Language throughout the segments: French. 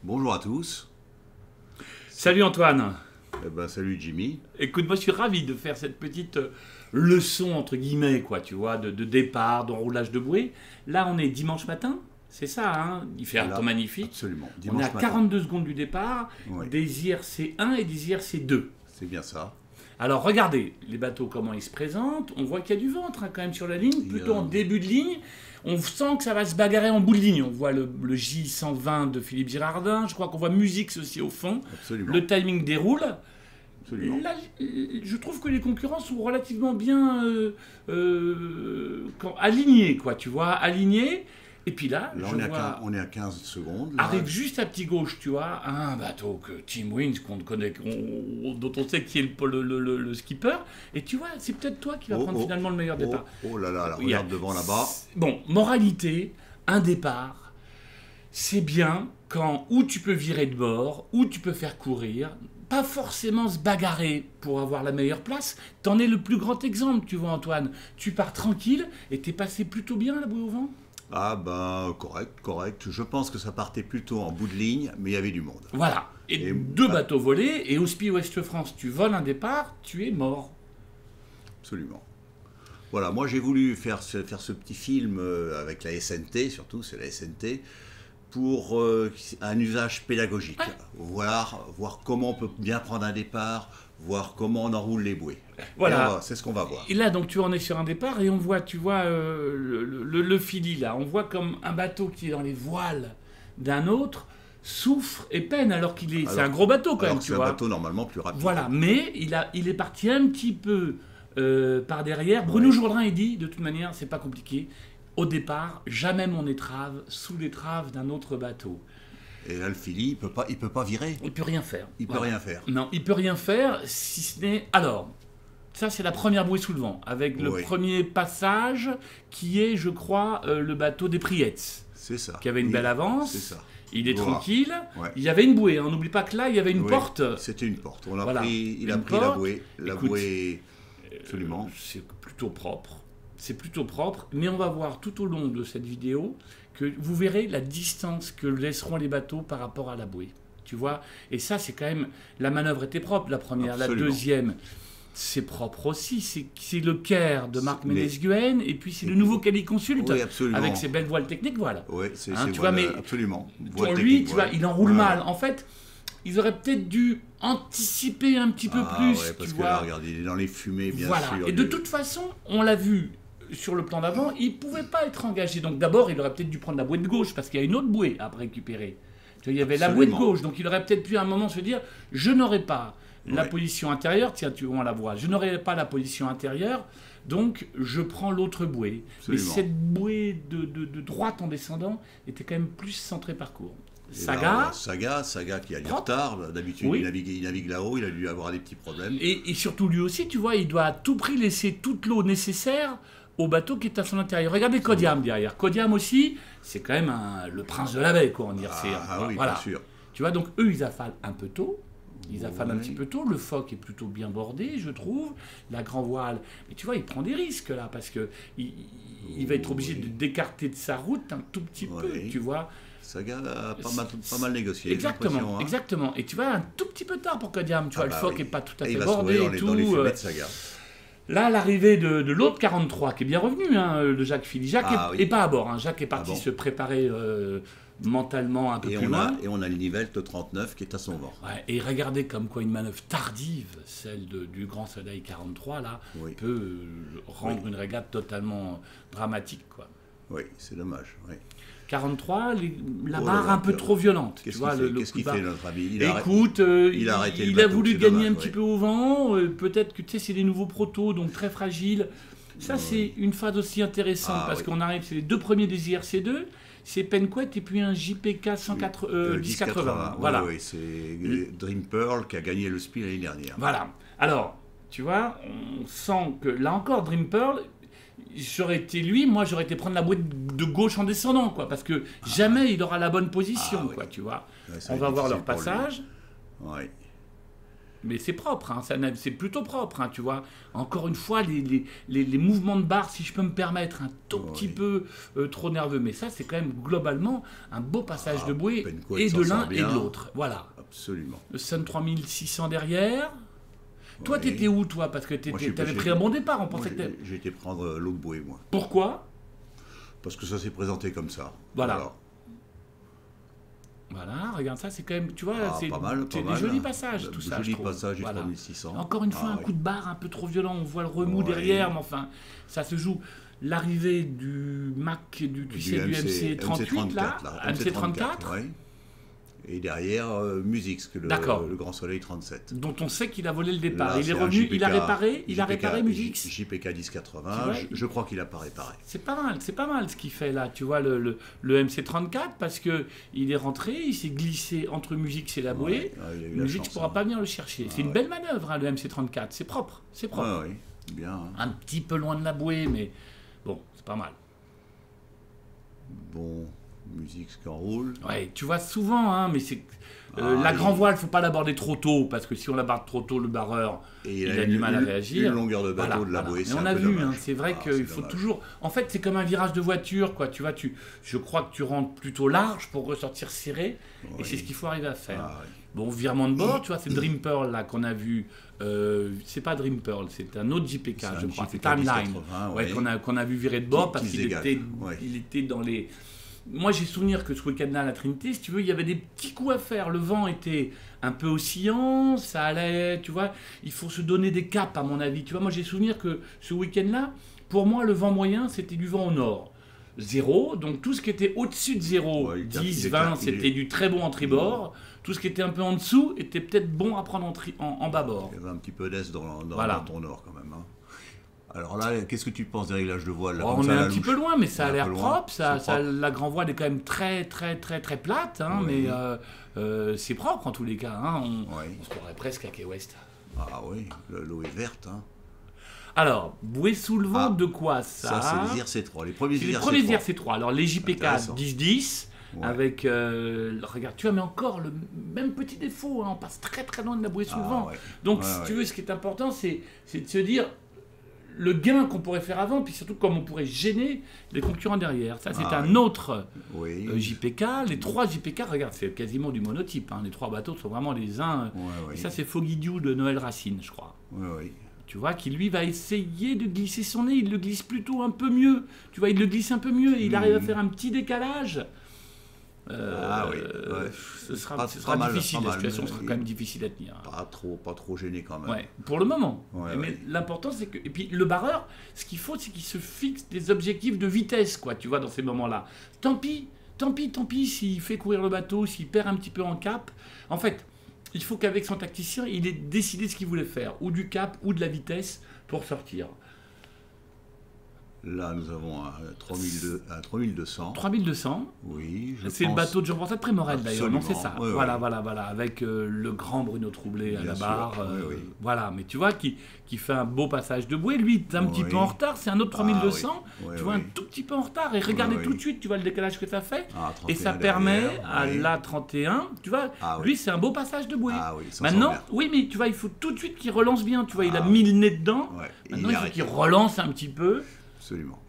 Bonjour à tous. Salut Antoine. Salut Jimmy. Écoute, moi je suis ravi de faire cette petite leçon entre guillemets, quoi, tu vois, de départ, d'enroulage de bouée. Là, on est dimanche matin, c'est ça, hein. Il fait un temps magnifique. Absolument. On Dimanche est à matin. 42 secondes du départ, Oui. des IRC1 et des IRC2. C'est bien ça. Alors regardez les bateaux, comment ils se présentent. On voit qu'il y a du ventre quand même sur la ligne, plutôt en début de ligne. On sent que ça va se bagarrer en bout de ligne. On voit le J120 de Philippe Girardin. Je crois qu'on voit Musix aussi au fond. Absolument. Le timing déroule. Absolument. Là, je trouve que les concurrents sont relativement bien alignés, quoi, tu vois, alignés. Et puis là, Là, je vois, on est à 15 secondes. Là. arrive juste à petit gauche, tu vois, un bateau que Tim Wins, qu'on connaît, dont on sait qui est le skipper. Et tu vois, c'est peut-être toi qui vas prendre finalement le meilleur départ. Oh là là, regarde devant là-bas. Bon, moralité, un départ, c'est bien quand ou tu peux virer de bord, ou tu peux faire courir, pas forcément se bagarrer pour avoir la meilleure place. T'en es le plus grand exemple, tu vois Antoine. Tu pars tranquille et t'es passé plutôt bien la bouée au vent. Correct. Je pense que ça partait plutôt en bout de ligne, mais il y avait du monde. Voilà. Et deux bateaux volés, et au SPI Ouest France, tu voles un départ, tu es mort. Absolument. Voilà, moi j'ai voulu faire ce petit film avec la SNT, surtout c'est la SNT, pour un usage pédagogique. Ouais. Voir comment on peut bien prendre un départ, voir comment on enroule les bouées. Voilà. C'est ce qu'on va voir. Et là, donc, tu vois, on est sur un départ et on voit, tu vois, le Philly, là. On voit comme un bateau qui est dans les voiles d'un autre souffre et peine alors qu'il est... C'est un gros bateau, quand même, tu vois. C'est un bateau normalement plus rapide. Voilà, mais il est parti un petit peu par derrière. Bruno Jourdain, il dit, de toute manière, c'est pas compliqué. Au départ, jamais mon étrave sous l'étrave d'un autre bateau. Et là, le Philly, il peut pas virer. Il peut rien faire. Il peut rien faire. Non, il peut rien faire, si ce n'est... Alors, ça, c'est la première bouée sous le vent, avec le premier passage, qui est, je crois, le bateau des Priettes. C'est ça. Qui avait une belle avance. C'est ça. Il est tranquille. Ouais. Il y avait une bouée. On n'oublie pas que là, il y avait une porte. C'était une porte. Il a pris porte. la bouée. La Écoute, bouée, absolument. C'est plutôt propre. C'est plutôt propre. Mais on va voir tout au long de cette vidéo que vous verrez la distance que laisseront les bateaux par rapport à la bouée. Tu vois. Et ça, c'est quand même... La manœuvre était propre, la première. Absolument. La deuxième... C'est propre aussi, c'est le Caire de Marc Ménez-Guen, et puis c'est le nouveau Cali Consult, avec ses belles voiles techniques, voilà. Oui, c'est tu vois, mais absolument. Pour lui, tu vois, il enroule mal. En fait, ils auraient peut-être dû anticiper un petit peu plus, parce tu que vois. Là, regarde, il est dans les fumées, bien sûr. Et de toute façon, on l'a vu sur le plan d'avant, il ne pouvait pas être engagé. Donc d'abord, il aurait peut-être dû prendre la bouée de gauche, parce qu'il y a une autre bouée à récupérer. Il y avait la bouée de gauche, donc il aurait peut-être pu à un moment se dire, je n'aurais pas la position intérieure, tiens, on la voit. Je n'aurai pas la position intérieure, donc je prends l'autre bouée. Absolument. Mais cette bouée de droite en descendant était quand même plus centrée parcours. Saga qui a du retard. D'habitude, il navigue là-haut, il a dû avoir des petits problèmes. Et surtout, lui aussi, tu vois, il doit à tout prix laisser toute l'eau nécessaire au bateau qui est à son intérieur. Regardez Kodiam derrière. Kodiam aussi, c'est quand même le prince de la baie, quoi, on dirait. Oui, voilà. bien sûr. Tu vois, donc eux, ils affalent un peu tôt. Ils affalent un petit peu tôt. Le phoque est plutôt bien bordé, je trouve. La grand voile. Mais tu vois, il prend des risques là, parce que il va être obligé d'écarter de sa route un tout petit peu, tu vois. Saga a pas mal négocié. Exactement, exactement. Et tu vois, un tout petit peu tard pour Kodiam. Tu vois, le phoque n'est pas tout à fait bordé et tout. Dans les fumées de Saga. Là, l'arrivée de l'autre 43, qui est bien revenu, de Jacques Philly. Jacques n'est pas à bord. Jacques est parti se préparer mentalement un peu plus loin. Et on a le Nivelle 39 qui est à son vent. Ouais, et regardez comme quoi une manœuvre tardive, celle du Grand Soleil 43, là, peut rendre une régate totalement dramatique, quoi. Oui, c'est dommage, oui. 43, la barre un peu trop violente. Qu'est-ce qu'il fait, notre ami? Écoute, il a voulu gagner un petit peu au vent. Peut-être que, tu sais, c'est des nouveaux protos, donc très fragiles. Ça, c'est une phase aussi intéressante, parce qu'on arrive, c'est les deux premiers des IRC2, c'est Penquet et puis un JPK 1080. Voilà. Oui, c'est Dream Pearl qui a gagné le SPI l'année dernière. Voilà. Alors, tu vois, on sent que, là encore, Dream Pearl... J'aurais été lui, moi j'aurais été prendre la bouée de gauche en descendant, quoi, parce que jamais il aura la bonne position, quoi, tu vois. On va voir leur passage. Oui. Mais c'est propre, hein, c'est plutôt propre, hein, tu vois. Encore une fois, les mouvements de barre, si je peux me permettre, un tout petit peu trop nerveux. Mais ça, c'est quand même globalement un beau passage de bouée, Penquo, et il de s'en l'un sort et bien. de l'autre. Voilà. Absolument. Le Sun 3600 derrière. Toi, Oui. t'étais où, toi? Parce que t'avais pris un bon départ, on pensait que J'ai été prendre l'autre bouée, moi. Pourquoi? Parce que ça s'est présenté comme ça. Voilà. Voilà, regarde ça, c'est quand même, tu vois, Ah, c'est pas mal, des pas mal. jolis passages, tout ça. Joli je trouve. passage du Voilà. 3600. Encore une fois, Ah, un oui. coup de barre un peu trop violent, on voit le remous Ouais. derrière, mais enfin, ça se joue. L'arrivée du Mac, du MC38, là, MC34, oui. Et derrière, Musix, le Grand Soleil 37. dont on sait qu'il a volé le départ. Là, il est c'est un revenu, JPK, il a réparé Musix. JPK 1080, Tu vois, je crois qu'il a pas réparé. C'est pas mal ce qu'il fait là, tu vois, le MC34, parce que il est rentré, il s'est glissé entre Musix et la bouée. Musix ne pourra pas venir le chercher. C'est une belle manœuvre, hein, le MC34, c'est propre, c'est propre. Oui, bien. Hein. Un petit peu loin de la bouée, mais bon, c'est pas mal. Bon, Musix qui enroule. Ouais, tu vois souvent, hein, mais c'est la grand voile, faut pas l'aborder trop tôt, parce que si on l'aborde trop tôt, le barreur, il a du mal à réagir. Une longueur de bateau de la bouée, c'est on a vu, hein, c'est vrai qu'il faut toujours. En fait, c'est comme un virage de voiture, quoi. Tu vois, je crois que tu rentres plutôt large pour ressortir serré, et c'est ce qu'il faut arriver à faire. Ah, oui. Bon, virement de bord, tu vois, c'est Dream Pearl là qu'on a vu. C'est pas Dream Pearl, c'est un autre JPK, je crois. C'est Timeline, qu'on a vu virer de bord parce qu'il était dans les. Moi, j'ai souvenir que ce week-end-là à la Trinité, si tu veux, il y avait des petits coups à faire. Le vent était un peu oscillant, ça allait, tu vois. Il faut se donner des caps, à mon avis. Tu vois, moi, j'ai souvenir que ce week-end-là, pour moi, le vent moyen, c'était du vent au nord. 0, donc tout ce qui était au-dessus de 0, 10, 20, c'était du très bon en tribord. Tout ce qui était un peu en dessous était peut-être bon à prendre en bâbord. Il y avait un petit peu d'est dans ton nord, quand même. Hein. Alors là, qu'est-ce que tu penses des réglages de voile là, on est un petit peu loin, mais ça a l'air propre. La grand voile est quand même très plate, hein, mais c'est propre en tous les cas. Hein. On se croirait presque à Key West. Ah oui, l'eau est verte. Hein. Alors, bouée sous le vent de quoi ça? Ça, c'est les IRC3, les premiers IRC3. Alors, les JPK 10-10, avec... regarde, tu vois, mais encore le même petit défaut, hein, on passe très loin de la bouée sous le vent. Donc, si tu veux, ce qui est important, c'est de se dire... le gain qu'on pourrait faire avant, puis surtout comme on pourrait gêner les concurrents derrière. Ça, c'est un autre JPK. Les 3 JPK, regarde, c'est quasiment du monotype. Hein. Les 3 bateaux sont vraiment les uns. Et ça, c'est Foggy Dew de Noël Racine, je crois. Tu vois, qui lui va essayer de glisser son nez. Il le glisse plutôt un peu mieux. Tu vois, il le glisse un peu mieux et il arrive à faire un petit décalage. Ce sera difficile, la situation sera quand même difficile à tenir. Pas trop gêné quand même. Pour le moment. Mais l'important, c'est que... Et puis, le barreur, ce qu'il faut, c'est qu'il se fixe des objectifs de vitesse, quoi, tu vois, dans ces moments-là. Tant pis s'il fait courir le bateau, s'il perd un petit peu en cap. En fait, il faut qu'avec son tacticien, il ait décidé ce qu'il voulait faire, ou du cap, ou de la vitesse, pour sortir. Là, nous avons un 3200. 3200. Oui, c'est le bateau de Jean-François de Prémorel, d'ailleurs. Non, c'est ça. Voilà, avec le grand Bruno Troublé à la barre. Voilà, mais tu vois, qui fait un beau passage de bouée. Lui, il est un petit peu en retard. C'est un autre 3200. Tu vois, un tout petit peu en retard. Et regardez tout de suite, tu vois le décalage que ça fait. Et ça permet à l'A31, tu vois, lui, c'est un beau passage de bouée. Maintenant, mais tu vois, il faut tout de suite qu'il relance bien. Tu vois, il a mis le nez dedans. Maintenant, il faut qu'il relance un petit peu. Absolument.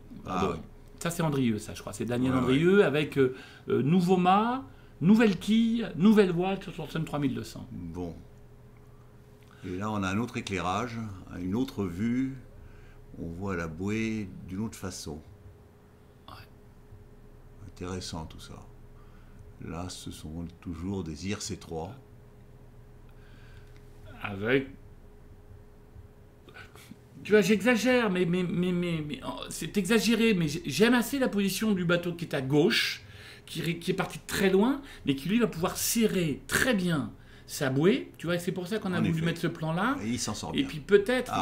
Ça, c'est Andrieux, ça, je crois. C'est Daniel Andrieux avec nouveau mât, nouvelle quille, nouvelle voile sur son Sun 3200. Bon. Et là, on a un autre éclairage, une autre vue. On voit la bouée d'une autre façon. Intéressant, tout ça. Là, ce sont toujours des IRC3. Avec... Tu vois, j'exagère, mais c'est exagéré, mais j'aime assez la position du bateau qui est à gauche, qui est parti très loin, mais qui lui va pouvoir serrer très bien sa bouée. Tu vois, c'est pour ça qu'on a voulu mettre ce plan-là. Et il s'en sort bien. Et puis peut-être,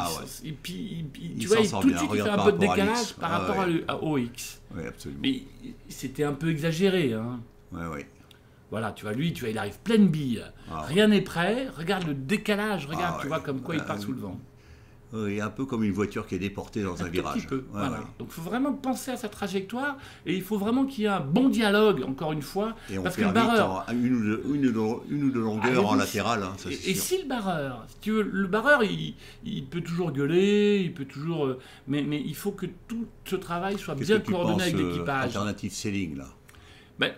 et puis tu vois, tout de suite il fait un peu de décalage par rapport à OX. Oui, absolument. Mais c'était un peu exagéré, hein. Oui. Voilà, tu vois, lui, il arrive pleine bille. Rien n'est prêt. Regarde le décalage, tu vois, comme quoi il part sous le vent. Oui, un peu comme une voiture qui est déportée dans un tout virage. petit peu, Ouais, voilà. ouais. Donc il faut vraiment penser à sa trajectoire et il faut vraiment qu'il y ait un bon dialogue, encore une fois, Et on parce que le perd vite barreur... une ou deux longueurs en oui, latéral, hein, ça et c'est sûr. si le barreur, si tu veux, le barreur, il peut toujours gueuler, il peut toujours... mais il faut que tout ce travail soit Qu'est-ce bien que tu coordonné penses, avec l'équipage. alternative ceiling, là? Ben,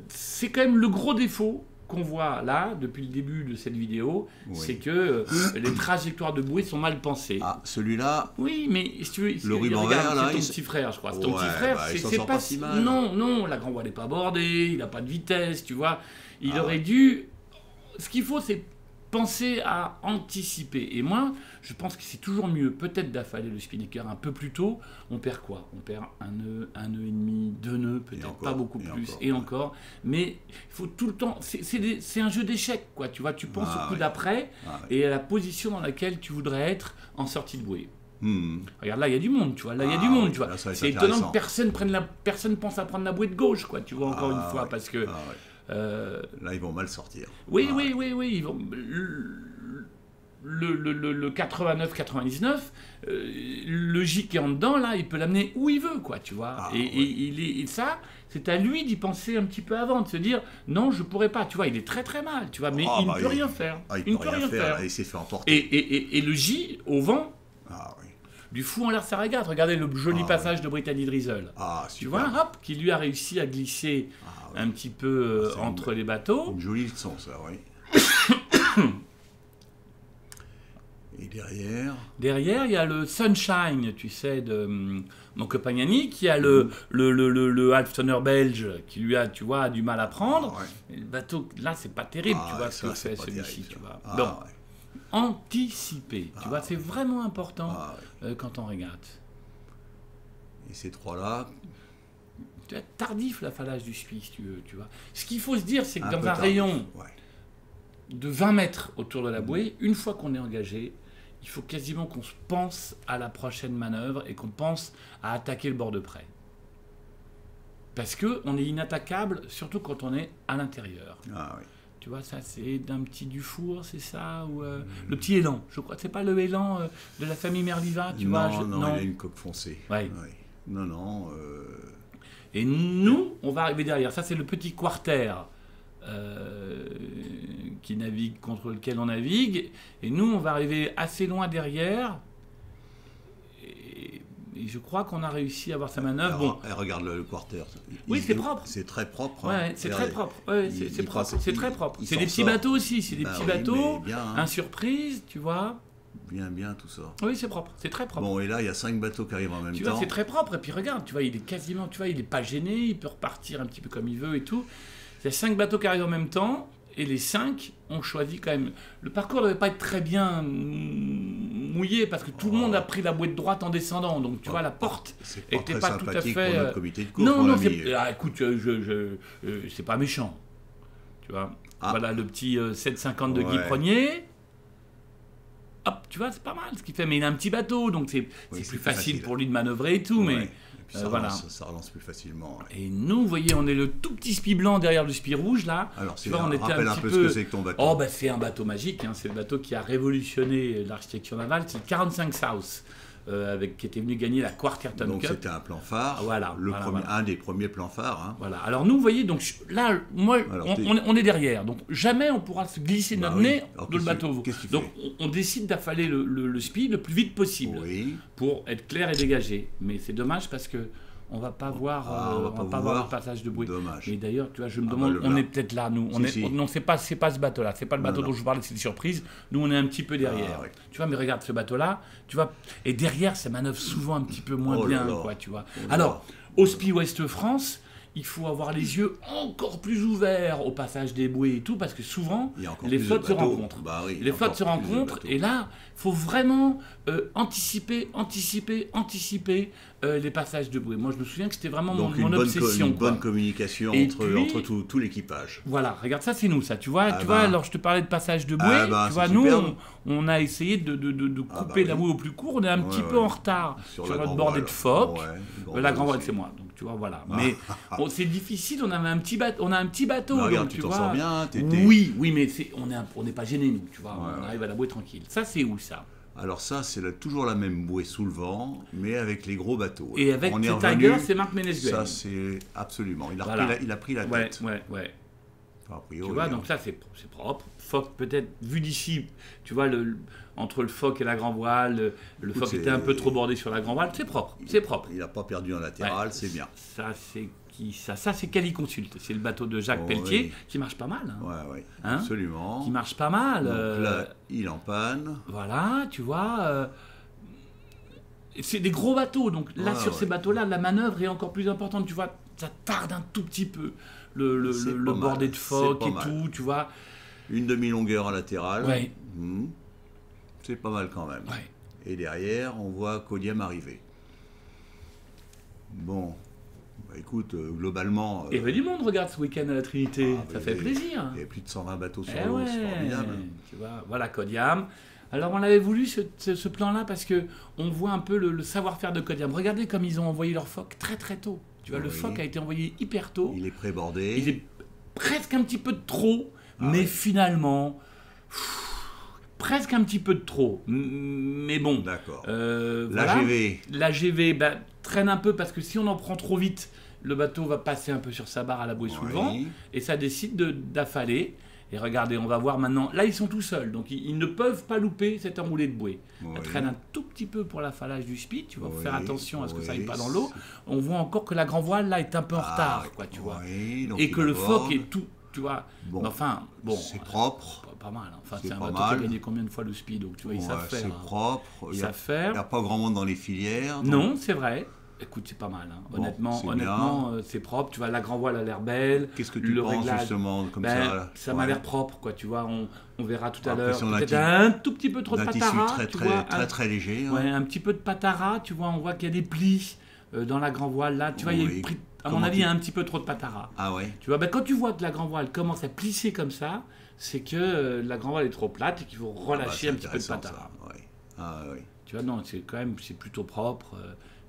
c'est quand même le gros défaut qu'on voit là, depuis le début de cette vidéo, Oui. c'est que les trajectoires de bouée sont mal pensées. Ah, celui-là, Oui, mais si tu veux, Le ruban regarde, vert, là, c'est ton il- petit frère, je crois. C'est ton Ouais, petit frère, bah, il s'en c'est sort pas pas si mal. Non, non, la grand voile n'est pas bordée, il n'a pas de vitesse, tu vois. Il Ah aurait ouais. dû. Ce qu'il faut, c'est penser à anticiper. Et moi, je pense que c'est toujours mieux, peut-être, d'affaler le spinnaker un peu plus tôt. On perd quoi? On perd un nœud et demi, 2 nœuds, peut-être encore, pas beaucoup et plus, encore, et ouais. encore. Mais il faut tout le temps. C'est un jeu d'échecs, quoi. Tu vois, tu penses Ah au coup ouais. d'après Ah ouais. et à la position dans laquelle tu voudrais être en sortie de bouée. Hmm. Regarde, là, il y a du monde, tu vois. Là, il y a Ah du monde, oui, tu vois. là, ça va être C'est étonnant intéressant. que personne pense à prendre la bouée de gauche, quoi, tu vois, encore une fois, ouais. parce que... Ah ouais. euh, Là, ils vont mal sortir. oui, Ah oui, ouais. oui, oui, ils vont... Le 89-99, le J qui est en dedans, là, il peut l'amener où il veut, quoi, tu vois. Ah, et, ouais. et ça, c'est à lui d'y penser un petit peu avant, de se dire, non, je pourrais pas, tu vois, il est très très mal, tu vois, mais Ah, il bah, ne peut rien faire. Ah, il ne peut rien faire. Et il s'est fait emporter. Et le J, au vent, Ah oui. du fou en l'air, ça regarde. Regardez le joli Ah, passage de Brittany Drizzle. Ah, Tu super. vois, hop, qui lui a réussi à glisser Ah, oui. un petit peu C'est entre les bateaux. Une jolie leçon, ça, oui. Et derrière, Derrière, il y a le Sunshine, tu sais, de mon copain Yannick, qui a le halftonner belge qui lui a, tu vois, a du mal à prendre. Ah, ouais. Et le bateau, là, c'est pas terrible, Ah, tu vois, ouais, ce que ça, c'est fait pas celui-ci, terrible, tu ça. vois. Ah, Donc, ouais. anticiper, tu Ah, vois, c'est vraiment important Ah, ouais. quand on regarde. Et ces trois-là, Tu vois, tardif l'affalage du SPI, si tu veux, tu vois. Ce qu'il faut se dire, c'est que un dans peu un tardif. rayon Ouais. de 20 mètres autour de la bouée, une fois qu'on est engagé, il faut quasiment qu'on se pense à la prochaine manœuvre et qu'on pense à attaquer le bord de près. Parce qu'on est inattaquable, surtout quand on est à l'intérieur. Ah oui. Tu vois, ça c'est d'un petit Dufour, c'est ça ou le petit élan, je crois. C'est pas le élan de la famille Merliva, tu vois. Non, il a une coque foncée. Ouais. Oui. Non, non. Et nous, on va arriver derrière. Ça, c'est le petit quarter qui navigue, contre lequel on navigue. Et nous, on va arriver assez loin derrière. Et je crois qu'on a réussi à avoir sa manœuvre. Bon, Regarde le quarter. Oui, c'est propre. C'est très propre. ouais, hein. c'est Regardez. très propre. Ouais, Il- c'est il propre. passe- C'est très il- propre. il C'est s'en des petits sort. bateaux aussi. C'est des Bah petits oui, bateaux. mais bien, hein. Un surprise, tu vois. Bien, tout ça. Oui, c'est propre. C'est très propre. Bon, et là, il y a 5 bateaux qui arrivent en même Tu temps. vois, c'est très propre. Et puis regarde, tu vois, il est quasiment, tu vois, il est pas gêné. Il peut repartir un petit peu comme il veut et tout. Il y a 5 bateaux qui arrivent en même temps. Et les 5 ont choisi quand même. Le parcours ne devait pas être très bien mouillé parce que tout le monde a pris la bouée de droite en descendant. Donc tu vois, la porte C'est pas était très pas tout à sympathique fait. pour notre comité de course, Non, mon non, ami. écoute, c'est pas méchant. Tu vois. Ah. Voilà le petit 750 de Guy Ouais. Prenier. Hop, tu vois, c'est pas mal ce qu'il fait. Mais il a un petit bateau, donc c'est c'est plus plus facile facile. pour lui de manœuvrer et tout. Ouais. Mais Et puis ça, voilà. ça relance plus facilement. Ouais. Et nous, vous voyez, on est le tout petit spi blanc derrière le spi rouge là. Alors, Tu vois, on était rappelle un petit peu ce que c'est que ton bateau. Oh, bah c'est un bateau magique, hein. C'est le bateau qui a révolutionné l'architecture navale. C'est le 45 South, qui était venu gagner la Quarterton Donc Cup. c'était un plan phare, Voilà, voilà, voilà. un des premiers plans phares. Hein. Voilà. Alors nous, vous voyez, donc là, moi, Alors, on est derrière. Donc jamais on pourra se glisser Bah notre oui. nez Alors, dans le qu'est-ce que- bateau. qu'est-ce que tu Donc fais on décide d'affaler le spi le plus vite possible Oui. pour être clair et dégagé. Mais c'est dommage parce que on va pas voir, on va pas voir voir. le passage de bouée. Dommage. Mais d'ailleurs, tu vois, je me Ah bah, demande, le on blanc. est peut-être là, nous. Si. Non, c'est pas ce bateau-là. C'est pas le bateau Non, dont non. je vous parlais, c'est une surprise. Nous, on est un petit peu derrière. Ah, ouais. Tu vois, mais regarde ce bateau-là. Tu vois, et derrière, ça manœuvre souvent un petit peu moins Oh là bien, là. quoi, tu vois. Oh là Alors, là. au SPI Ouest France, il faut avoir les yeux encore plus ouverts au passage des bouées et tout, parce que souvent, Il y a encore les plus de flottes se bateaux. rencontrent. Bah oui, il y a Les flottes encore se plus de rencontrent, bateaux. et là, il faut vraiment anticiper les passages de bouée. Moi, je me souviens que c'était vraiment Donc mon obsession. une quoi. bonne communication Et entre, puis- entre tout l'équipage. Voilà, regarde ça, c'est nous, ça. Tu vois, Ah tu bah. vois, alors je te parlais de passage de bouée. Ah bah, tu vois, c'est nous, superbe. on a essayé de Ah couper bah la oui. bouée au plus court. On est un petit Ouais, peu ouais. en retard sur la notre grand bordée voile. de phoque. Ouais, La grand voile, aussi. c'est moi. Donc, tu vois, voilà. Ah. Mais c'est difficile. On avait un petit bateau. On a un petit bateau. Bah, regarde, donc, tu tu t'en vois. sors bien. Oui, mais on n'est pas gêné, nous. Tu vois, Ouais, on ouais. arrive à la bouée tranquille. Ça, c'est où ça? Alors ça, c'est toujours la même bouée sous le vent, mais avec les gros bateaux. Et avec On est Tiger, revenu, c'est Marc Ménesguel. ça, c'est absolument. Voilà. Il a pris la Ouais, tête. ouais. Enfin, a priori, Tu vois, hein. donc ça, c'est propre. Phoque, peut-être, vu d'ici, tu vois, entre le phoque et la grand voile, le Écoute, phoque était un peu trop bordé sur la grand voile, c'est propre, c'est propre. Il n'a pas perdu en latéral, Ouais. c'est bien. Ça, c'est qui ça c'est Caliconsulte. C'est le bateau de Jacques Oh, Pelletier, oui. qui marche pas mal. Hein. Ouais, Hein, absolument. qui marche pas mal. Donc là, il en panne. Voilà, tu vois. C'est des gros bateaux, donc là, sur ces bateaux-là, la manœuvre est encore plus importante. Tu vois, ça tarde un tout petit peu. Le C'est le pas bordé mal, de phoque c'est et pas tout, mal. tu vois. Une demi-longueur à latéral. Ouais. C'est pas mal quand même. Ouais. Et derrière, on voit Kodiam arriver. Bon, bah, écoute, globalement... Il y avait du monde, regarde, ce week-end à la Trinité. Ah, ça mais fait plaisir. Il y avait plus de 120 bateaux sur Eh l'eau, ouais, c'est formidable. tu vois, voilà Kodiam. Alors on avait voulu ce plan-là parce que on voit un peu le savoir-faire de Kodiam. Regardez comme ils ont envoyé leur phoque très très tôt. Tu vois, le Oui. phoque a été envoyé hyper tôt. Il est pré-bordé. Il est presque un petit peu de trop, Ah mais ouais. finalement, presque un petit peu de trop. Mais bon. D'accord. Voilà. L'AGV, La GV traîne un peu parce que si on en prend trop vite, le bateau va passer un peu sur sa barre à la bouée sous le vent oui. et ça décide d'affaler. Et regardez, on va voir maintenant. Là, ils sont tout seuls, donc ils ne peuvent pas louper cette enroulée de bouée. Oui. Elle traîne un tout petit peu pour l'affalage du speed. Tu vas Oui, faire attention à ce que ça oui, aille pas dans l'eau. On voit encore que la grand voile là est un peu en retard, quoi, tu vois. Oui, donc Et il que le aborde. phoque est tout, tu vois. Bon. Mais enfin, bon. C'est propre. Pas mal. Enfin, C'est c'est un pas bateau qui a mal. gagné combien de fois le speed, donc tu vois, ils Ouais, savent faire. c'est hein. propre. Ils Il savent faire. n'y a pas grand monde dans les filières. donc- Non, c'est vrai. Écoute, c'est pas mal. Hein. Bon, c'est Honnêtement, c'est propre. Tu vois, la grand voile a l'air belle. Qu'est-ce que tu Le penses réglage, justement comme ben, ça là ça m'a Ouais. l'air propre, quoi. Tu vois, on verra tout à Après, l'heure. si on a Peut-être un un tout petit peu trop de D'un tissu patara. très tu très, vois, très, très léger. hein. ouais, un petit peu de patara. Tu vois, on voit qu'il y a des plis dans la grand voile. Là, tu vois, il y a Oui. à mon Comment avis, tu- il y a un petit peu trop de patara. Ah ouais. Tu vois, ben, quand tu vois que la grand voile commence à plisser comme ça, c'est que la grand voile est trop plate et qu'il faut relâcher Ah un bah, petit peu de c'est intéressant, patara. ça, ouais. Ah oui. Tu vois, non, c'est plutôt propre.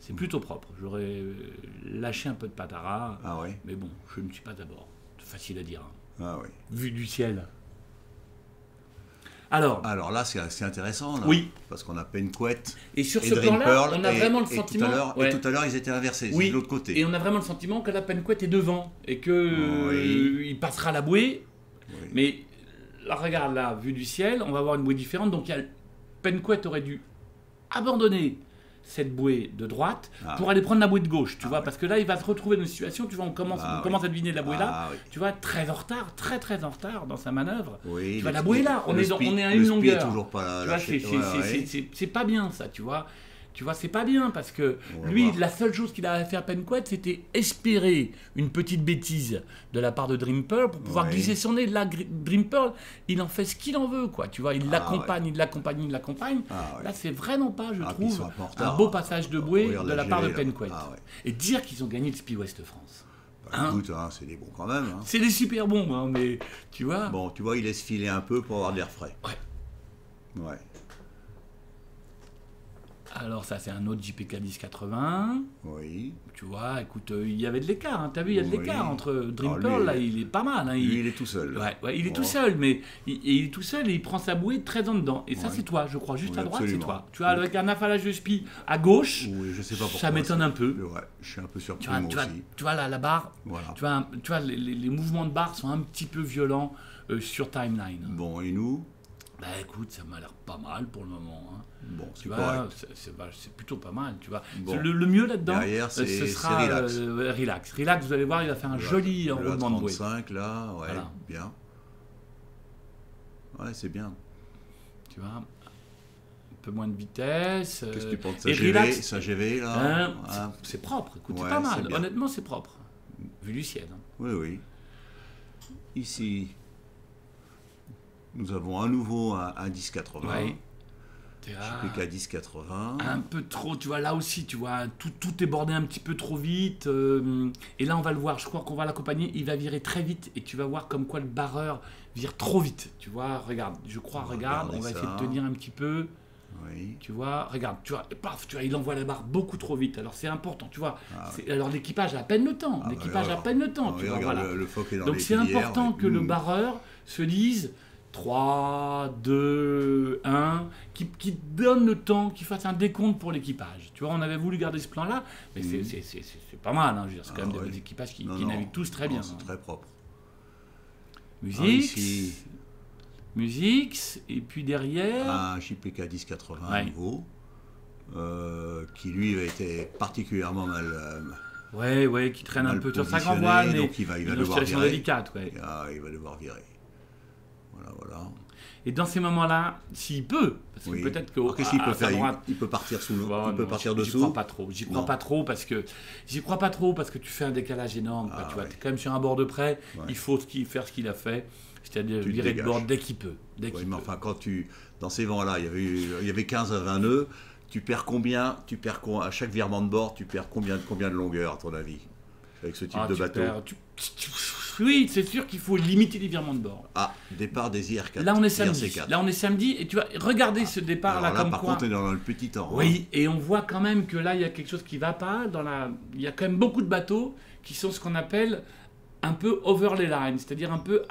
C'est plutôt propre. J'aurais lâché un peu de patara, Ah ouais. mais bon, je ne suis pas d'abord. C'est facile à dire. Hein. Ah ouais. Vu du ciel. Alors, Alors là, c'est intéressant. Là, Oui. Parce qu'on a Penquet et sur et ce Dream plan-là, Pearl. on a vraiment le et sentiment. Et tout à l'heure, ils étaient inversés. Oui. C'est de l'autre côté. Et on a vraiment le sentiment que la Penquet est devant et que Oui. il passera la bouée. Oui. Mais là, regarde là, vue du ciel, on va avoir une bouée différente. Donc, Penquet aurait dû abandonner cette bouée de droite pour aller prendre la bouée de gauche, tu vois, ouais. parce que là, il va se retrouver dans une situation, tu vois, on commence à deviner la bouée là, Ah oui. tu vois, très en retard, très en retard dans sa manœuvre. Oui, Tu vois, la bouée est là, on est à une le speed longueur. est toujours pas Tu vois, lâché. Ouais. c'est pas bien ça, tu vois. Tu vois, c'est pas bien parce que On va lui, voir. la seule chose qu'il avait fait à Penquet, c'était espérer une petite bêtise de la part de Dream Pearl pour pouvoir Ouais. glisser son nez. Là, Dream Pearl, il en fait ce qu'il en veut, quoi. Tu vois, il Ah, l'accompagne, il l'accompagne. Ah, ouais. Là, c'est vraiment pas, je Ah, puis ils trouve, sont un peu en un retard, beau hein. passage de bouée Regarde de la la part de GV, là. Penquet. Ah, ouais. Et dire qu'ils ont gagné le Speed West France. Bah, Hein écoute, hein, c'est des bons quand même. hein. C'est des super bombes, hein, mais tu vois. Bon, tu vois, il laisse filer un peu pour avoir de l'air frais. Ouais. Ouais. Alors ça, c'est un autre JPK 1080. Oui. Tu vois, écoute, il y avait de l'écart. Hein. T'as vu, il y a de Oui. l'écart entre Dream Alors, lui, Pearl, là, il est pas mal. Hein. Lui, il est tout seul. Ouais, il est Bon. tout seul, mais il est tout seul et il prend sa bouée très en dedans. Et ça, Ouais. c'est toi, je crois, juste Oui, à droite, absolument. c'est toi. Tu vois, Oui. avec un affalage de spi à gauche, Oui, je sais pas pourquoi. ça m'étonne un peu. Ouais, je suis un peu surpris Tu vois, moi tu vois, aussi. tu vois, la barre, Voilà. tu vois les mouvements de barre sont un petit peu violents sur Timeline. Bon, et nous Bah écoute, ça m'a l'air pas mal pour le moment. Hein. Bon, Tu c'est vois, correct. c'est plutôt pas mal, tu vois. Bon. Le mieux là-dedans, Derrière, ce c'est sera relax. relax. Relax, vous allez voir, il va faire un joli Le enroulement de bouée. 35 là, ouais, Voilà. bien. Ouais, c'est bien. Tu vois, un peu moins de vitesse. Qu'est-ce que tu penses de et sa GV, relax. sa GV là Hein, hein c'est propre, écoute, Ouais, c'est pas c'est mal. bien. Honnêtement, c'est propre. Vu du ciel. Hein. Oui, oui. Ici, nous avons à nouveau un 1080. Ouais. Tu vois, JPK 1080. un peu trop, tu vois, là aussi, tu vois, tout est bordé un petit peu trop vite. Et là, on va le voir, je crois qu'on va l'accompagner, il va virer très vite. Et tu vas voir comme quoi le barreur vire trop vite. Tu vois, regarde, je crois, On va regarde, regarder on va ça. essayer de tenir un petit peu. Oui. Tu vois, regarde, tu vois, et paf, tu vois, il envoie la barre beaucoup trop vite. Alors c'est important, tu vois. Ah, Alors l'équipage a à peine le temps. Ah, l'équipage ouais, a à peine le temps, Ah, tu oui, vois, regarde, voilà. le phoque est dans Donc les c'est filières, important et que le boum. barreur se dise, 3, 2, 1, qui donne le temps, qui fasse un décompte pour l'équipage. Tu vois, on avait voulu garder ce plan-là, mais c'est pas mal. Hein, je veux dire, c'est quand même des équipages qui naviguent tous très bien. C'est très propre. Musique, musique, et puis derrière... Un JPK 1080 nouveau, qui lui a été particulièrement mal... Ouais, qui traîne un peu sur sa grand voile, donc il va devoir virer. Délicate, Il va devoir virer. Voilà. Et dans ces moments-là, s'il peut, parce que peut-être qu'est-ce qu'il peut faire il peut partir sous l'eau, il peut partir dessous. J'y crois pas trop parce que tu fais un décalage énorme. Tu vois, t'es quand même sur un bord de près. Il faut faire ce qu'il a fait, c'est-à-dire virer de bord dès qu'il peut. Mais enfin, dans ces vents-là, il y avait 15 à 20 nœuds. Tu perds combien à chaque virement de bord, tu perds combien de longueur, à ton avis, avec ce type de bateau? Oui, c'est sûr qu'il faut limiter les virements de bord. Départ des IR4. Là, on est samedi. Et tu vas regarder ce départ-là comme par contre, on est dans le petit temps. Oui, et on voit quand même que là, il y a quelque chose qui ne va pas. Il y a quand même beaucoup de bateaux qui sont ce qu'on appelle un peu over les lines, c'est-à-dire un peu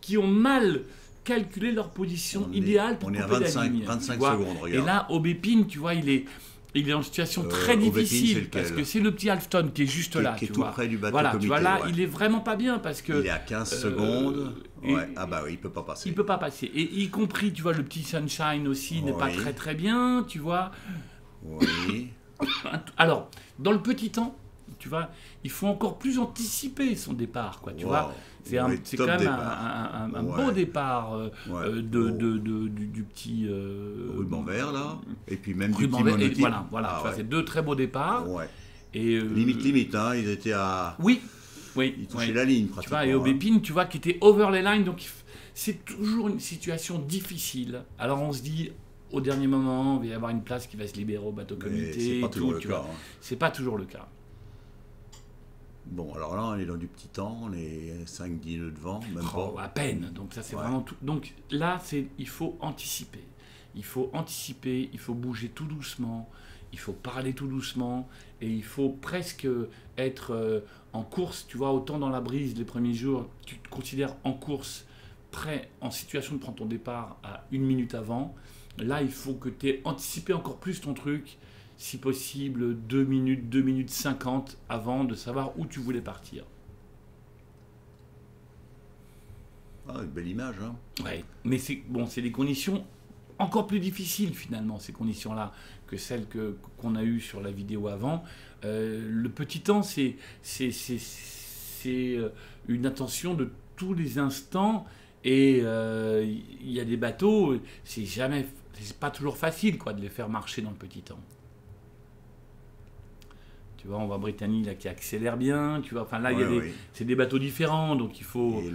qui ont mal calculé leur position idéale pour couper la ligne. 25 secondes, regarde. Et là, Aubépine, tu vois, il est en situation très difficile parce que c'est le petit Halfton qui est juste là. Qui est tout près du bateau comité. Tu vois, là, il est vraiment pas bien parce que... Il est à 15 secondes. Il peut pas passer. Il peut pas passer. Et y compris, tu vois, le petit Sunshine aussi n'est pas très très bien, tu vois. Oui. Alors, dans le petit temps, tu vois, il faut encore plus anticiper son départ, quoi, tu vois. C'est quand même un beau départ du petit... ruban vert, là. Et puis même ruban du petit monotype. Voilà, c'est deux très beaux départs. Et, limite, hein, ils étaient à... Oui. Ils touchaient la ligne, pratiquement. Tu vois, et Aubépine, tu vois, qui était over les lines, donc c'est toujours une situation difficile. Alors on se dit... Au dernier moment, il va y avoir une place qui va se libérer au bateau comité. C'est pas toujours le cas. C'est pas toujours le cas. Bon, alors là, on est dans du petit temps, on est 5-10 nœuds de vent, même pas. À peine. Donc ça, c'est vraiment tout. Donc là, il faut anticiper. Il faut bouger tout doucement, il faut parler tout doucement, et il faut presque être en course. Tu vois, autant dans la brise les premiers jours, tu te considères en course, prêt, en situation de prendre ton départ à 1 minute avant. Là, il faut que tu aies anticipé encore plus ton truc, si possible 2 minutes 50 avant de savoir où tu voulais partir. Une belle image, hein. Ouais, mais c'est des conditions encore plus difficiles finalement, ces conditions-là, que celles qu'on a eues sur la vidéo avant. Le petit temps, c'est une attention de tous les instants. Et il y a des bateaux, c'est pas toujours facile de les faire marcher dans le petit temps. Tu vois, on voit Brittany là qui accélère bien. Tu vois, enfin là c'est des bateaux différents, donc il faut. Et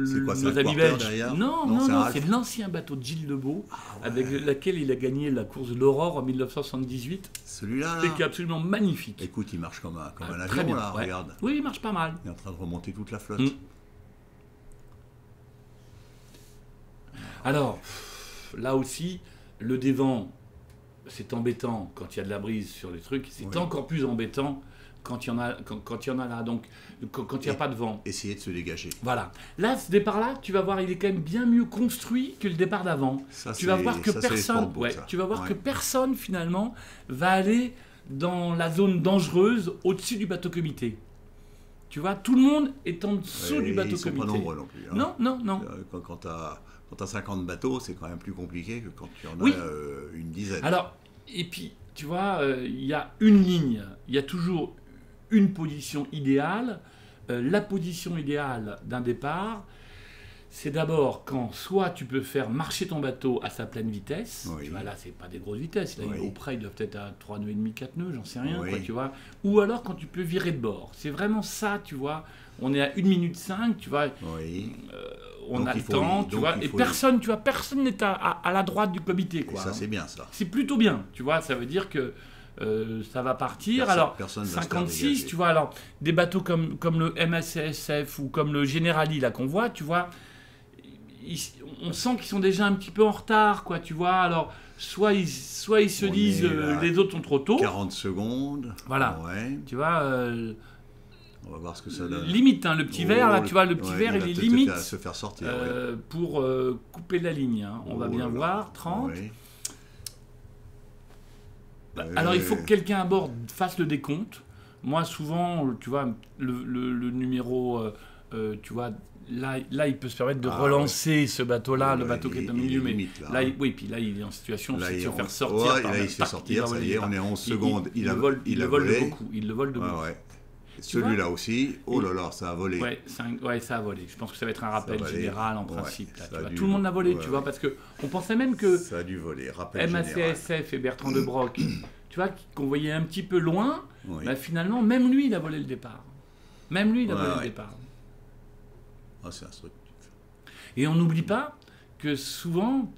c'est quoi, c'est un quarter derrière? Non, c'est l'ancien bateau de Gilles Lebeau, avec lequel il a gagné la course de l'Aurore en 1978. Celui-là, et qui est absolument magnifique. Écoute, il marche comme un très avion bien, là, regarde. Oui, il marche pas mal. Il est en train de remonter toute la flotte. Alors, là aussi, le dévent, c'est embêtant quand il y a de la brise sur les trucs. C'est encore plus embêtant quand il y en a là. Donc, quand il n'y a pas de vent. Essayer de se dégager. Voilà. Là, ce départ-là, tu vas voir, il est quand même bien mieux construit que le départ d'avant. Tu vas voir que personne, finalement, va aller dans la zone dangereuse au-dessus du bateau comité. Tu vois, tout le monde est en dessous du bateau comité. Ils sont pas nombreux non plus. Hein. Non. Quand tu as 50 bateaux, c'est quand même plus compliqué que quand tu en as une dizaine. Alors, et puis, tu vois, il y a une ligne, il y a toujours une position idéale. La position idéale d'un départ, c'est d'abord quand soit tu peux faire marcher ton bateau à sa pleine vitesse, tu vois, là, c'est pas des grosses vitesses, là, auprès, ils doivent être à 3 nœuds et demi, 4 nœuds, j'en sais rien, tu vois. Ou alors quand tu peux virer de bord. C'est vraiment ça, tu vois. On est à 1 minute 5, tu vois. On a le temps, tu vois, et personne n'est à la droite du comité, quoi. Et ça, c'est bien, ça. C'est plutôt bien, tu vois, ça veut dire que ça va partir. Personne 56, tu vois, alors, des bateaux comme le MSCSF ou comme le Generali, là, qu'on voit, tu vois, on sent qu'ils sont déjà un petit peu en retard, quoi, tu vois, alors... Soit ils se disent les autres sont trop tôt. 40 secondes. Voilà. Tu vois. On va voir ce que ça donne. Limite, hein, le petit verre, là, tu vois, le petit verre, il est limite se faire sortir, pour couper la ligne. Hein. On va bien voir, 30. Oui. Alors, il faut que quelqu'un à bord fasse le décompte. Moi, souvent, tu vois, le numéro, tu vois, là, il peut se permettre de relancer ce bateau-là, le bateau qui est au milieu. Mais limite, là, oui, puis là, il est en situation de se faire sortir. Ouais, là, il se fait sortir, ça y est, on est 11 secondes. Il le vole de beaucoup. Il le vole de beaucoup. Celui-là aussi, oh là là, ça a volé. Ouais, ça a volé. Je pense que ça va être un rappel général en principe. Là, tu vois. Dû... Tout le monde l'a volé, tu vois, parce qu'on pensait même que ça a dû voler, rappel MACSF et Bertrand de Broc, tu vois, qu'on voyait un petit peu loin, bah, finalement, même lui, il a volé le départ. Même lui, il a volé le départ. Ah, c'est instructif. Et on n'oublie pas que souvent,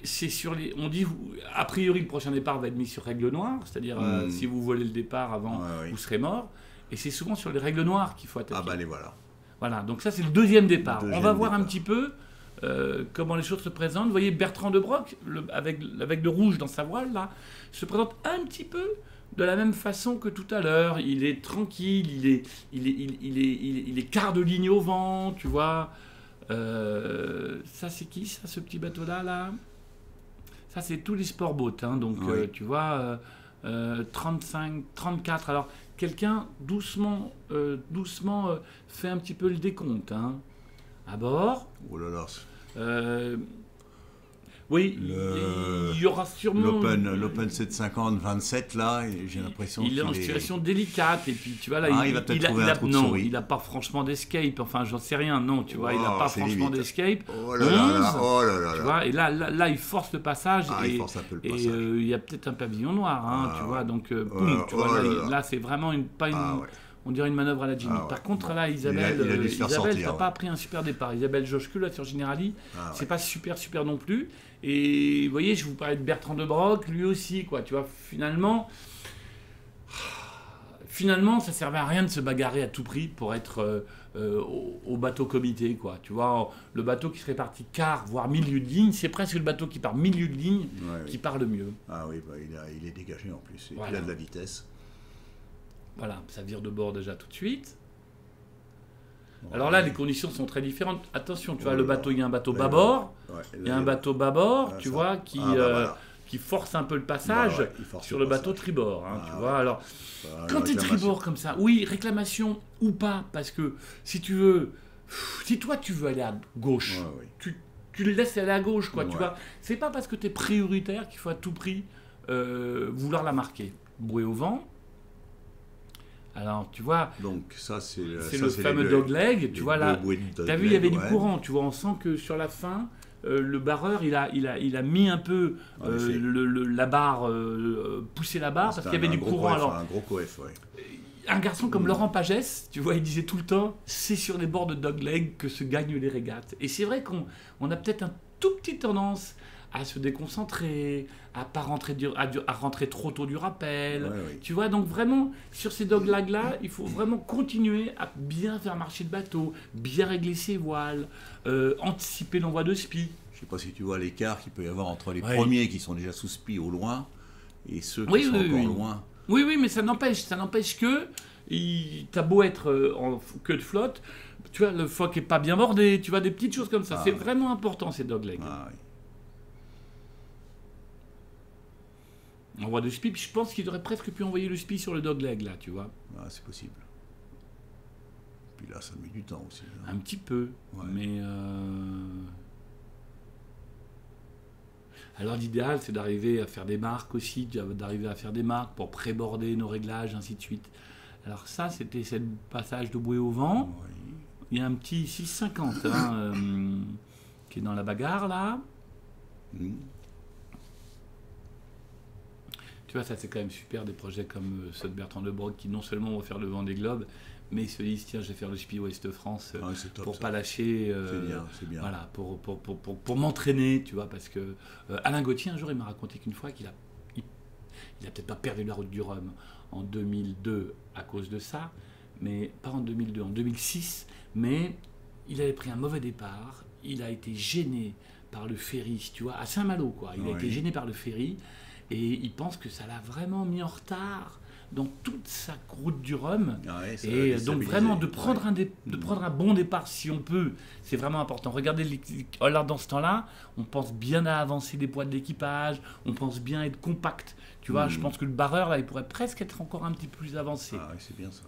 c'est sur les... On dit, a priori, le prochain départ va être mis sur règle noire, c'est-à-dire si vous volez le départ avant, vous serez mort. Et c'est souvent sur les règles noires qu'il faut attaquer. Ah bah les voilà. Voilà, donc ça c'est le deuxième départ. On va voir un petit peu comment les choses se présentent. Vous voyez Bertrand de Broc, avec le rouge dans sa voile, là, se présente un petit peu de la même façon que tout à l'heure. Il est tranquille, il est quart de ligne au vent, tu vois. Ça c'est qui, ça, ce petit bateau-là, là? Ça c'est tous les sportboats, hein, donc tu vois, 35, 34, alors... Quelqu'un doucement fait un petit peu le décompte. Hein. À bord. Oh là là. Oui, il y aura sûrement... L'Open 750-27, là, j'ai l'impression qu'il est en situation délicate. Et puis, tu vois, là, il va peut-être trouver un trou de souris. Il n'a pas franchement d'escape. Enfin, j'en sais rien. Non, tu vois, il n'a pas franchement d'escape. Oh là là, oh là là. Tu vois, et là, il force le passage. Il force un peu le passage. Et il y a peut-être un pavillon noir, hein, tu vois. Donc, boum, tu vois, là, c'est vraiment on dirait une manœuvre à la Jimmy. Par contre, là, Isabelle, t'as pas pris un super départ. Isabelle Joschke, là, sur Generali, c'est pas super non plus. Et vous voyez, je vous parlais de Bertrand de Broc, lui aussi, quoi. Tu vois, finalement, ça servait à rien de se bagarrer à tout prix pour être au bateau comité, quoi. Tu vois, le bateau qui serait parti quart, voire milieu de ligne, c'est presque le bateau qui part milieu de ligne qui part le mieux. Ah oui, bah, il est dégagé en plus. Et puis il a de la vitesse. Voilà, ça vire de bord déjà tout de suite. Alors là, les conditions sont très différentes. Attention, tu vois, le bateau, il y a un bateau bâbord. Il y a un bateau bâbord, tu vois, qui force un peu le passage sur le bateau tribord. Hein, tu vois, alors, quand tu es tribord comme ça, oui, réclamation ou pas, parce que si toi tu veux aller à gauche, tu le laisses aller à gauche, quoi, tu vois. C'est pas parce que tu es prioritaire qu'il faut à tout prix vouloir la marquer. Bouée au vent. Alors, tu vois, donc, c'est le fameux dogleg. Tu vois, là, tu as vu, il y avait du courant. Tu vois, on sent que sur la fin, le barreur, il a mis un peu la barre, poussé la barre, parce qu'il y avait du courant. Alors, un gros coef, un garçon comme Laurent Pagès, tu vois, il disait tout le temps, c'est sur les bords de dogleg que se gagnent les régates. Et c'est vrai qu'on a peut-être un tout petit tendance à se déconcentrer, à pas rentrer à rentrer trop tôt du rappel. Tu vois, donc vraiment, sur ces doglegs-là, il faut vraiment continuer à bien faire marcher le bateau, bien régler ses voiles, anticiper l'envoi de spi. Je sais pas si tu vois l'écart qu'il peut y avoir entre les premiers qui sont déjà sous spi au loin et ceux qui sont encore loin. Oui, mais ça n'empêche que t'as beau être en queue de flotte, tu vois, le foc est pas bien bordé, tu vois, des petites choses comme ça. C'est vraiment important, ces doglegs. Envoi de spi, je pense qu'il aurait presque pu envoyer le spi sur le dogleg, là, tu vois. Ah, c'est possible. Puis là, ça met du temps aussi. Hein. Un petit peu, mais... Alors l'idéal, c'est d'arriver à faire des marques aussi, pour pré-border nos réglages, ainsi de suite. Alors ça, c'était ce passage de bouée au vent. Il y a un petit 650 qui est dans la bagarre, là. Tu vois, ça c'est quand même super, des projets comme ceux de Bertrand de Broc qui non seulement vont faire le Vendée Globe, mais ils se disent, tiens, je vais faire le SPI Ouest-France pour pas lâcher. C'est bien. Voilà, pour m'entraîner, tu vois, parce que Alain Gauthier, un jour, il m'a raconté qu'une fois qu'il a peut-être pas perdu la route du Rhum en 2002 à cause de ça, mais pas en 2002, en 2006, mais il avait pris un mauvais départ, il a été gêné par le ferry, tu vois, à Saint-Malo, quoi. Il a été gêné par le ferry. Et il pense que ça l'a vraiment mis en retard dans toute sa route du rhum. Ah ouais, ça va Et donc déstabiliser. vraiment de prendre, Ouais. de prendre un bon départ si on peut, c'est vraiment important. Regardez, alors dans ce temps-là, on pense bien à avancer des poids de l'équipage, on pense bien à être compact. Tu vois, je pense que le barreur, là, il pourrait presque être encore un petit peu plus avancé. Ah ouais, c'est bien ça.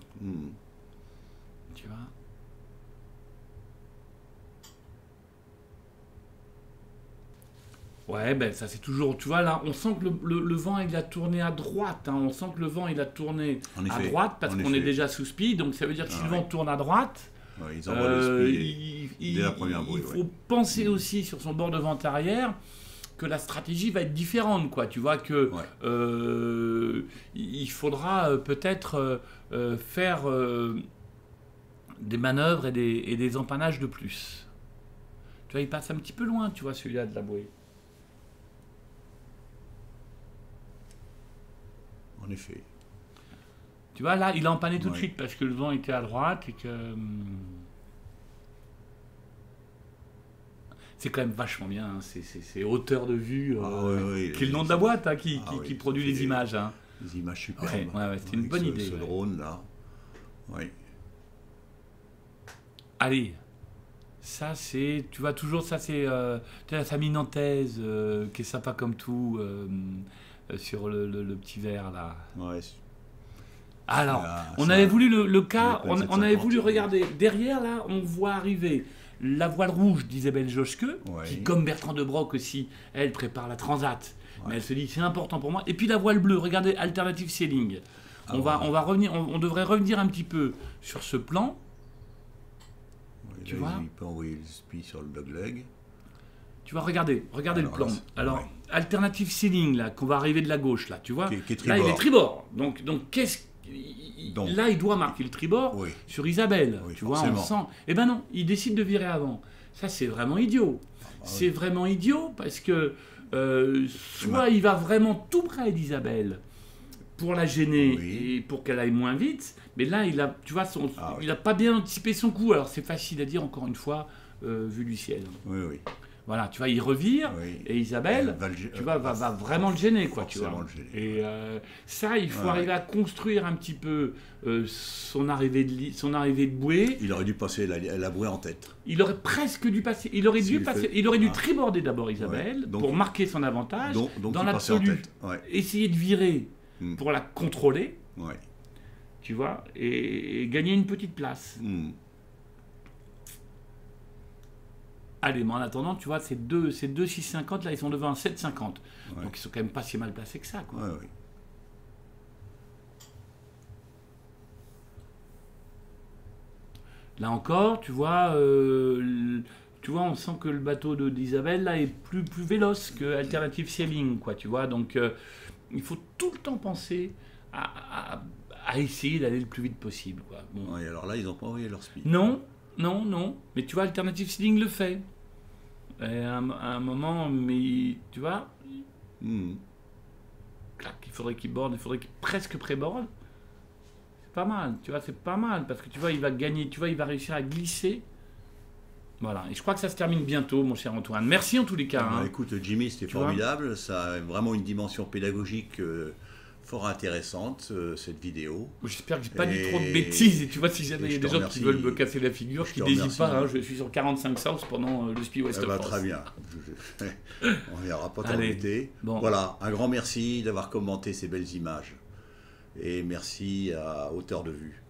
Tu vois. Ouais, ben ça c'est toujours, tu vois là, on sent que le vent il a tourné à droite, hein. On sent que le vent il a tourné En à effet, droite parce en qu'on est effet. déjà sous speed, donc ça veut dire que si Ah le vent ouais. tourne à droite, Ouais, ils envoient le speed dès la première il bouée. faut penser aussi sur son bord de vent arrière que la stratégie va être différente, quoi. Tu vois que il faudra peut-être faire des manœuvres et des empannages de plus. Tu vois, il passe un petit peu loin, tu vois, celui-là de la bouée. En effet. Tu vois, là, il a empanné tout de Ouais. suite parce que le vent était à droite et que... C'est quand même vachement bien, hein. C'est hauteur de vue, qui est le nom de la boîte, hein, qui produit les images. Hein. Des images superbes. Ouais, c'était une Avec bonne idée. Ce Ouais. drone là. Oui. Allez, ça c'est, tu vois, toujours, ça c'est la famille nantaise qui est sympa comme tout, sur le petit verre là. Ouais. Alors, Ah, on ça- avait voulu le cas, le on Pen avait 750, voulu ouais. regarder. Derrière, là, on voit arriver la voile rouge d'Isabelle Joschke, Ouais. qui, comme Bertrand de Broc aussi, elle prépare la Transat. Mais Ouais. elle se dit, c'est important pour moi. Et puis la voile bleue, regardez, Alternative Sailing. Ah On va revenir, on devrait revenir un petit peu sur ce plan. Ouais, Tu là, vois il peut envoyer le speed sur le dogleg. Tu vas regarder Alors le plan. là, Alors, ouais. Alternative Sailing, là, qu'on va arriver de la gauche, là, tu vois. Qui est Là, il est tribord. tribord. Donc qu'est-ce Donc. là, il doit marquer le tribord Oui. sur Isabelle. Oui, tu vois, on forcément. sent. Eh ben non, il décide de virer avant. Ça, c'est vraiment idiot. C'est vraiment idiot parce que soit il va vraiment tout près d'Isabelle pour la gêner Oui. et pour qu'elle aille moins vite, mais là, il a, tu vois, Ah oui. il a pas bien anticipé son coup. Alors, c'est facile à dire, encore une fois, vu du ciel. Oui, oui. Voilà, tu vois, il revire Oui. et Isabelle, Elle va le tu vois, va vraiment le gêner, quoi, tu forcément vois. le gêner. Et ça, il faut Ouais. arriver à construire un petit peu son arrivée de bouée. Il aurait dû passer la bouée en tête. Il aurait presque dû passer. Il aurait S'il dû passer. fait- Il aurait dû Ah. triborder d'abord Isabelle Ouais. Donc- pour marquer son avantage. Donc Dans il passait en l'absolu, tête. Ouais. essayer de virer pour la contrôler, Ouais. tu vois, et gagner une petite place. Allez, mais en attendant, tu vois, ces deux 6,50 là, ils sont devant un 7,50. Ouais. Donc ils sont quand même pas si mal placés que ça, quoi. Ouais, ouais. Là encore, tu vois, on sent que le bateau d'Isabelle là est plus véloce que Alternative Sailing, quoi, tu vois. Donc il faut tout le temps penser à essayer d'aller le plus vite possible, quoi. Bon. Ouais, alors là, ils n'ont pas envoyé leur speed. Non. Mais tu vois, Alternative Sailing le fait. Et à un moment, mais tu vois, clac, il faudrait qu'il borde, il faudrait qu'il presque pré-borde. C'est pas mal, tu vois, c'est pas mal parce que tu vois, il va gagner, tu vois, il va réussir à glisser. Voilà, et je crois que ça se termine bientôt, mon cher Antoine. Merci en tous les cas. Bah, Hein. écoute, Jimmy, c'était Tu vois formidable. Ça a vraiment une dimension pédagogique fort intéressante, cette vidéo. J'espère que j'ai pas dit Et- trop de bêtises. Et tu vois, si jamais il y et a je des te gens remercie. qui veulent me casser la figure, Je qui te n'hésitent remercie. pas. Hein, je suis sur 45 South pendant le Speed West Eh ben, of France. très bien. On n'ira pas Allez, t'embêter. bon. Voilà, un grand merci d'avoir commenté ces belles images. Et merci à Hauteur de Vue.